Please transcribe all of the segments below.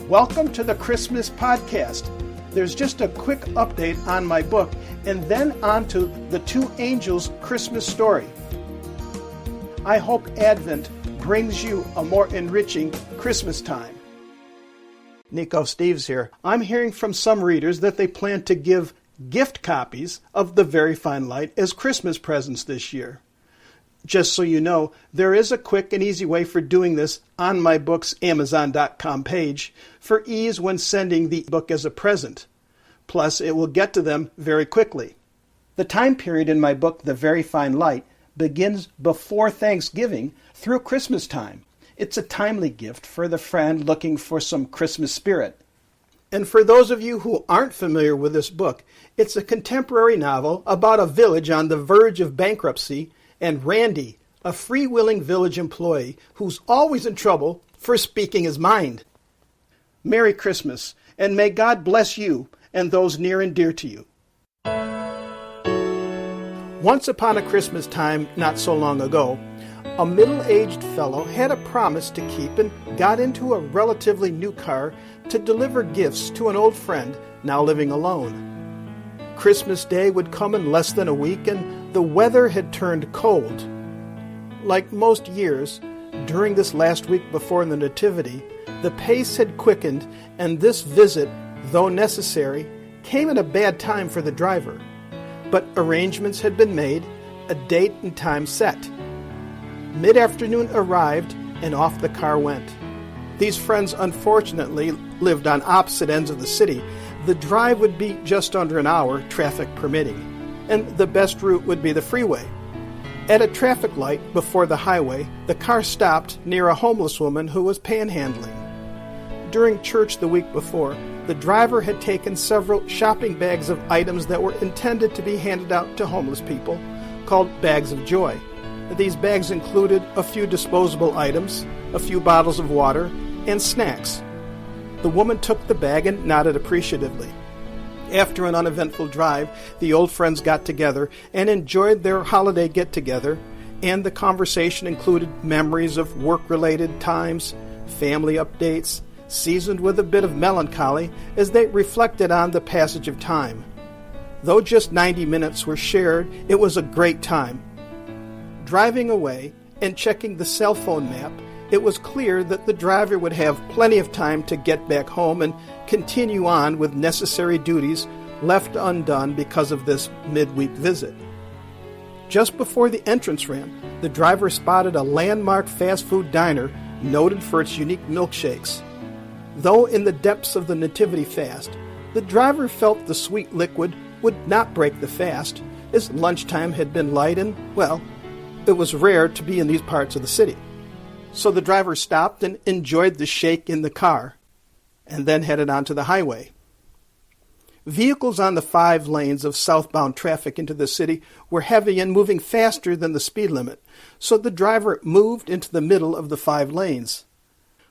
Welcome to the Christmas podcast. There's just a quick update on my book and then on to the Two Angels Christmas story. I hope Advent brings you a more enriching Christmas time. Nico Steves here. I'm hearing from some readers that they plan to give gift copies of The Very Fine Light as Christmas presents this year. Just so you know, there is a quick and easy way for doing this on my book's Amazon.com page for ease when sending the book as a present. Plus, it will get to them very quickly. The time period in my book, The Very Fine Light, begins before Thanksgiving through Christmas time. It's a timely gift for the friend looking for some Christmas spirit. And for those of you who aren't familiar with this book, it's a contemporary novel about a village on the verge of bankruptcy and Randy, a freewheeling village employee who's always in trouble for speaking his mind. Merry Christmas, and may God bless you and those near and dear to you. Once upon a Christmas time not so long ago, a middle-aged fellow had a promise to keep and got into a relatively new car to deliver gifts to an old friend now living alone. Christmas Day would come in less than a week and the weather had turned cold. Like most years, during this last week before the Nativity, the pace had quickened and this visit, though necessary, came at a bad time for the driver. But arrangements had been made, a date and time set. Mid-afternoon arrived, and off the car went. These friends unfortunately lived on opposite ends of the city. The drive would be just under an hour, traffic permitting, and the best route would be the freeway. At a traffic light before the highway, the car stopped near a homeless woman who was panhandling. During church the week before, the driver had taken several shopping bags of items that were intended to be handed out to homeless people, called bags of joy. These bags included a few disposable items, a few bottles of water, and snacks. The woman took the bag and nodded appreciatively. After an uneventful drive, the old friends got together and enjoyed their holiday get-together, and the conversation included memories of work-related times, family updates, seasoned with a bit of melancholy as they reflected on the passage of time. Though just 90 minutes were shared, it was a great time. Driving away and checking the cell phone map, it was clear that the driver would have plenty of time to get back home and continue on with necessary duties left undone because of this midweek visit. Just before the entrance ramp, the driver spotted a landmark fast food diner noted for its unique milkshakes. Though in the depths of the Nativity Fast, the driver felt the sweet liquid would not break the fast, as lunchtime had been light and, well, it was rare to be in these parts of the city. So the driver stopped and enjoyed the shake in the car, and then headed onto the highway. Vehicles on the 5 lanes of southbound traffic into the city were heavy and moving faster than the speed limit, so the driver moved into the middle of the 5 lanes.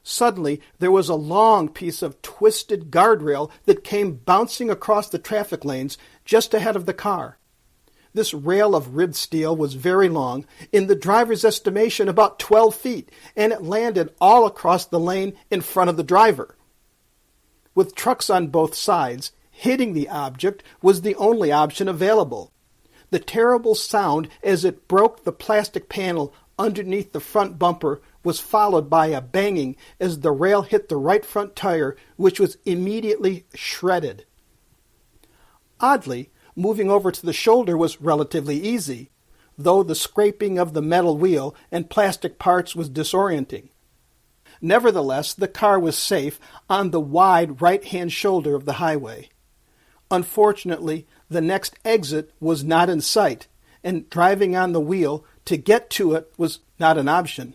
Suddenly, there was a long piece of twisted guardrail that came bouncing across the traffic lanes just ahead of the car. This rail of ribbed steel was very long, in the driver's estimation about 12 feet, and it landed all across the lane in front of the driver. With trucks on both sides, hitting the object was the only option available. The terrible sound as it broke the plastic panel underneath the front bumper was followed by a banging as the rail hit the right front tire, which was immediately shredded. Oddly, moving over to the shoulder was relatively easy, though the scraping of the metal wheel and plastic parts was disorienting. Nevertheless, the car was safe on the wide right-hand shoulder of the highway. Unfortunately, the next exit was not in sight, and driving on the wheel to get to it was not an option.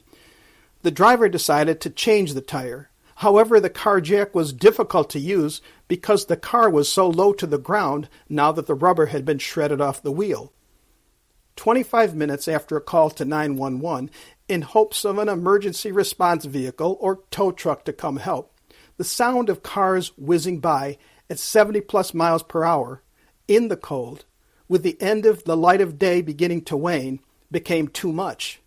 The driver decided to change the tire. However, the car jack was difficult to use because the car was so low to the ground now that the rubber had been shredded off the wheel. 25 minutes after a call to 911, in hopes of an emergency response vehicle or tow truck to come help, the sound of cars whizzing by at 70-plus miles per hour in the cold, with the end of the light of day beginning to wane, became too much.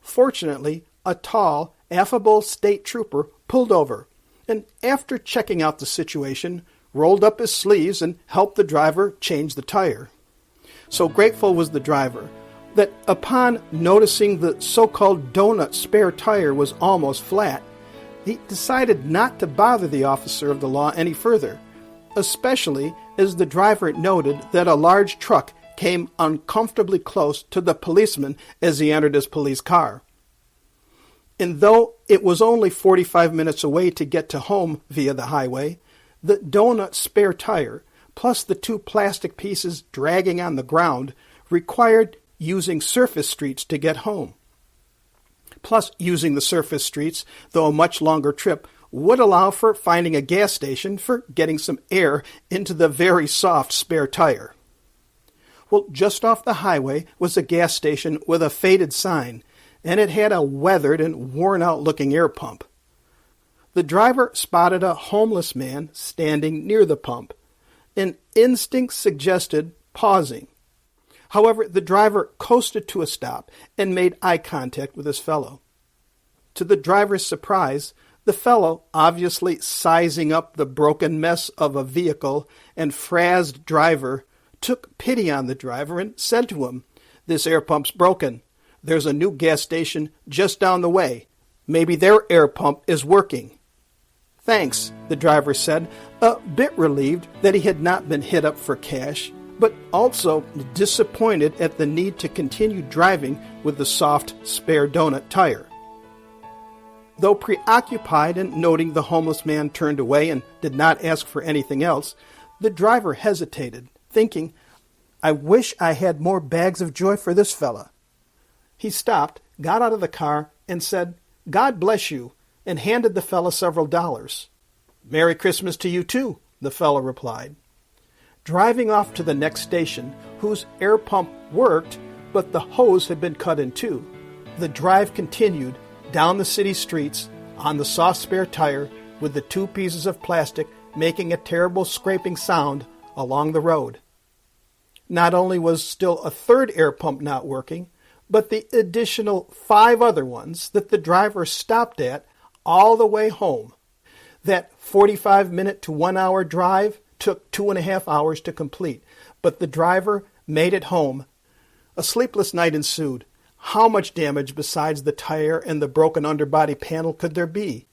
Fortunately, a tall, affable state trooper pulled over, and after checking out the situation, rolled up his sleeves and helped the driver change the tire. So grateful was the driver that upon noticing the so-called donut spare tire was almost flat, he decided not to bother the officer of the law any further, especially as the driver noted that a large truck came uncomfortably close to the policeman as he entered his police car. And though it was only 45 minutes away to get to home via the highway, the donut spare tire, plus the two plastic pieces dragging on the ground, required using surface streets to get home. Plus, using the surface streets, though a much longer trip, would allow for finding a gas station for getting some air into the very soft spare tire. Well, just off the highway was a gas station with a faded sign, and it had a weathered and worn-out looking air pump. The driver spotted a homeless man standing near the pump, and instinct suggested pausing. However, the driver coasted to a stop and made eye contact with his fellow. To the driver's surprise, the fellow, obviously sizing up the broken mess of a vehicle and frazzed driver, took pity on the driver and said to him, "This air pump's broken. There's a new gas station just down the way. Maybe their air pump is working." "Thanks," the driver said, a bit relieved that he had not been hit up for cash, but also disappointed at the need to continue driving with the soft spare donut tire. Though preoccupied in noting the homeless man turned away and did not ask for anything else, the driver hesitated, thinking, "I wish I had more bags of joy for this fella." He stopped, got out of the car, and said, "God bless you," and handed the fella several dollars. "Merry Christmas to you too," the fella replied. Driving off to the next station, whose air pump worked, but the hose had been cut in two, the drive continued down the city streets on the soft spare tire with the two pieces of plastic making a terrible scraping sound along the road. Not only was still a third air pump not working, but the additional 5 other ones that the driver stopped at all the way home. That 45-minute to 1-hour drive took 2.5 hours to complete, but the driver made it home. A sleepless night ensued. How much damage besides the tire and the broken underbody panel could there be?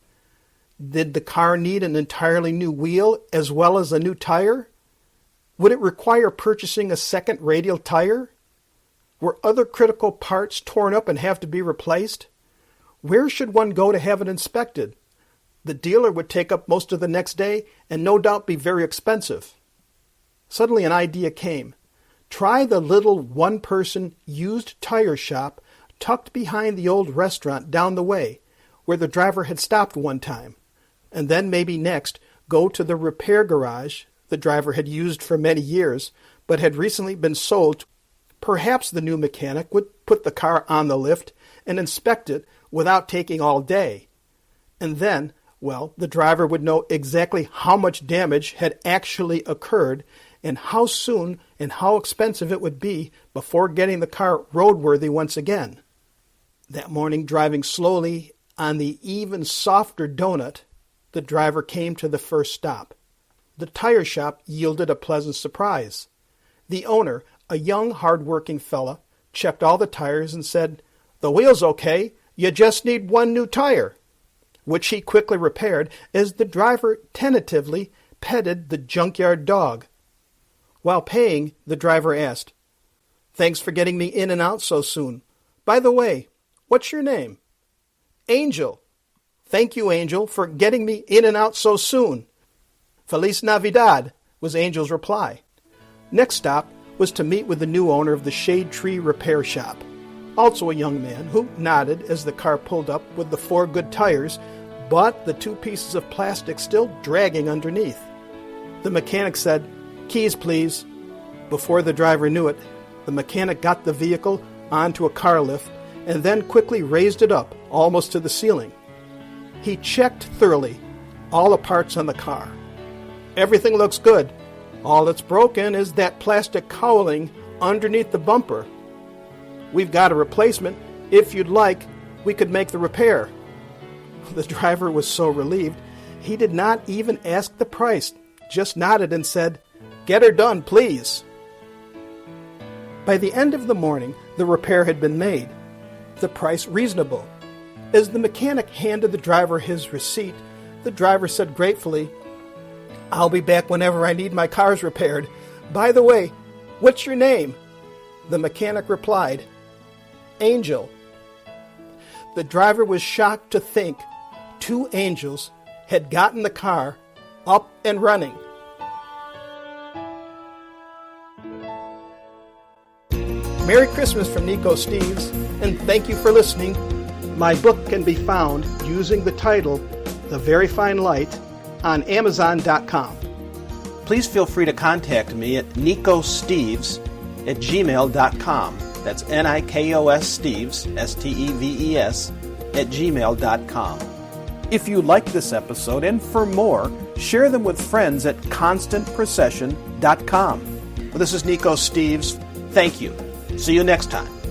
Did the car need an entirely new wheel as well as a new tire? Would it require purchasing a second radial tire? Were other critical parts torn up and have to be replaced? Where should one go to have it inspected? The dealer would take up most of the next day and no doubt be very expensive. Suddenly an idea came. Try the little one-person used tire shop tucked behind the old restaurant down the way, where the driver had stopped one time, and then maybe next go to the repair garage the driver had used for many years, but had recently been sold. Perhaps the new mechanic would put the car on the lift and inspect it without taking all day. And then, well, the driver would know exactly how much damage had actually occurred and how soon and how expensive it would be before getting the car roadworthy once again. That morning, driving slowly on the even softer donut, the driver came to the first stop. The tire shop yielded a pleasant surprise. The owner, a young, hard-working fella, checked all the tires and said, "The wheel's okay, you just need one new tire," which he quickly repaired as the driver tentatively petted the junkyard dog. While paying, the driver asked, "Thanks for getting me in and out so soon. By the way, what's your name?" "Angel." "Thank you, Angel, for getting me in and out so soon." "Feliz Navidad," was Angel's reply. Next stop was to meet with the new owner of the Shade Tree Repair Shop, also a young man who nodded as the car pulled up with the 4 good tires, but the 2 pieces of plastic still dragging underneath. The mechanic said, "Keys, please." Before the driver knew it, the mechanic got the vehicle onto a car lift and then quickly raised it up almost to the ceiling. He checked thoroughly all the parts on the car. Everything looks good. All that's broken is that plastic cowling underneath the bumper. We've got a replacement. If you'd like, we could make the repair. The driver was so relieved, He did not even ask the price, just nodded and said, "Get her done, please." By the end of the morning, the repair had been made, the price reasonable. As the mechanic handed the driver his receipt, the driver said gratefully, "I'll be back whenever I need my cars repaired. By the way, what's your name?" The mechanic replied, "Angel." The driver was shocked to think 2 angels had gotten the car up and running. Merry Christmas from Nico Steves, and thank you for listening. My book can be found using the title, The Very Fine Light, on Amazon.com. Please feel free to contact me at nicosteves@gmail.com. That's Nikos Steves, Steves, @gmail.com. If you like this episode and for more, share them with friends at constantprocession.com. Well, this is Nico Steves. Thank you. See you next time.